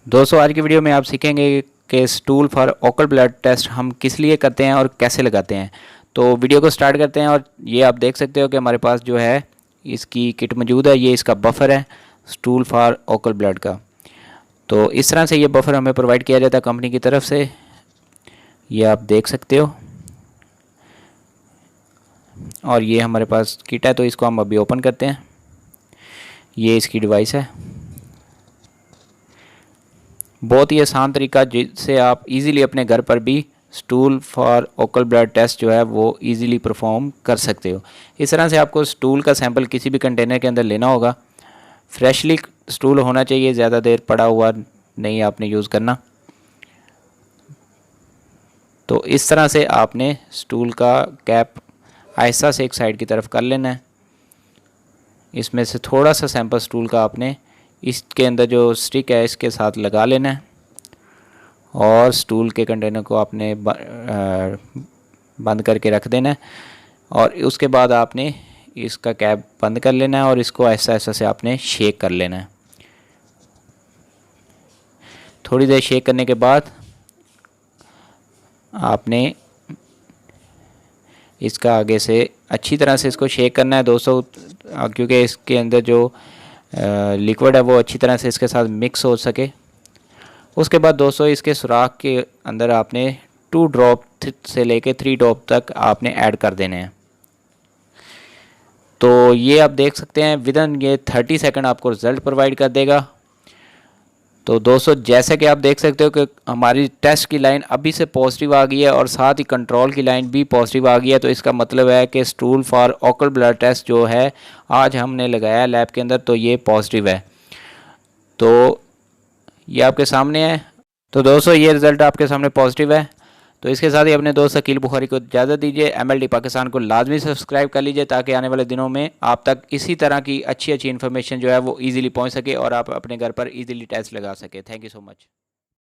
दोस्तों आज की वीडियो में आप सीखेंगे कि stool for occult blood test हम किस लिए करते हैं और कैसे लगाते हैं। तो वीडियो को स्टार्ट करते हैं। और ये आप देख सकते हो कि हमारे पास जो है इसकी किट मौजूद है। ये इसका बफर है स्टूल फॉर ओकल ब्लड का। तो इस तरह से ये बफर हमें प्रोवाइड किया जाता है कंपनी की तरफ से। ये आप देख सकते हो और ये हमारे पास किट है, तो इसको हम अभी ओपन करते हैं। ये इसकी डिवाइस है। बहुत ही आसान तरीका जिससे आप इजीली अपने घर पर भी stool for occult blood test जो है वो इजीली परफॉर्म कर सकते हो। इस तरह से आपको स्टूल का सैंपल किसी भी कंटेनर के अंदर लेना होगा। फ्रेशली स्टूल होना चाहिए, ज़्यादा देर पड़ा हुआ नहीं आपने यूज़ करना। तो इस तरह से आपने स्टूल का कैप आहिस्ता से एक साइड की तरफ कर लेना है। इसमें से थोड़ा सा सैंपल स्टूल का आपने इसके अंदर जो स्टिक है इसके साथ लगा लेना है और स्टूल के कंटेनर को आपने बंद करके रख देना है। और उसके बाद आपने इसका कैप बंद कर लेना है और इसको ऐसा ऐसा से आपने शेक कर लेना है। थोड़ी देर शेक करने के बाद आपने इसका आगे से अच्छी तरह से इसको शेक करना है दोस्तों, क्योंकि इसके अंदर जो लिक्विड है वो अच्छी तरह से इसके साथ मिक्स हो सके। उसके बाद दोस्तों इसके सुराख के अंदर आपने 2 ड्रॉप से लेके 3 ड्रॉप तक आपने ऐड कर देने हैं। तो ये आप देख सकते हैं विदिन ये 30 सेकंड आपको रिज़ल्ट प्रोवाइड कर देगा। तो दोस्तों जैसे कि आप देख सकते हो कि हमारी टेस्ट की लाइन अभी से पॉजिटिव आ गई है और साथ ही कंट्रोल की लाइन भी पॉजिटिव आ गई है। तो इसका मतलब है कि stool for occult blood test जो है आज हमने लगाया लैब के अंदर तो ये पॉजिटिव है। तो ये आपके सामने है। तो दोस्तों ये रिज़ल्ट आपके सामने पॉजिटिव है। तो इसके साथ ही अपने दोस्त अकील बुखारी को इजाज़त दीजिए। MLD पाकिस्तान को लाजमी सब्सक्राइब कर लीजिए ताकि आने वाले दिनों में आप तक इसी तरह की अच्छी अच्छी इन्फॉर्मेशन जो है वो इजीली पहुंच सके और आप अपने घर पर इजीली टेस्ट लगा सके। Thank you so much.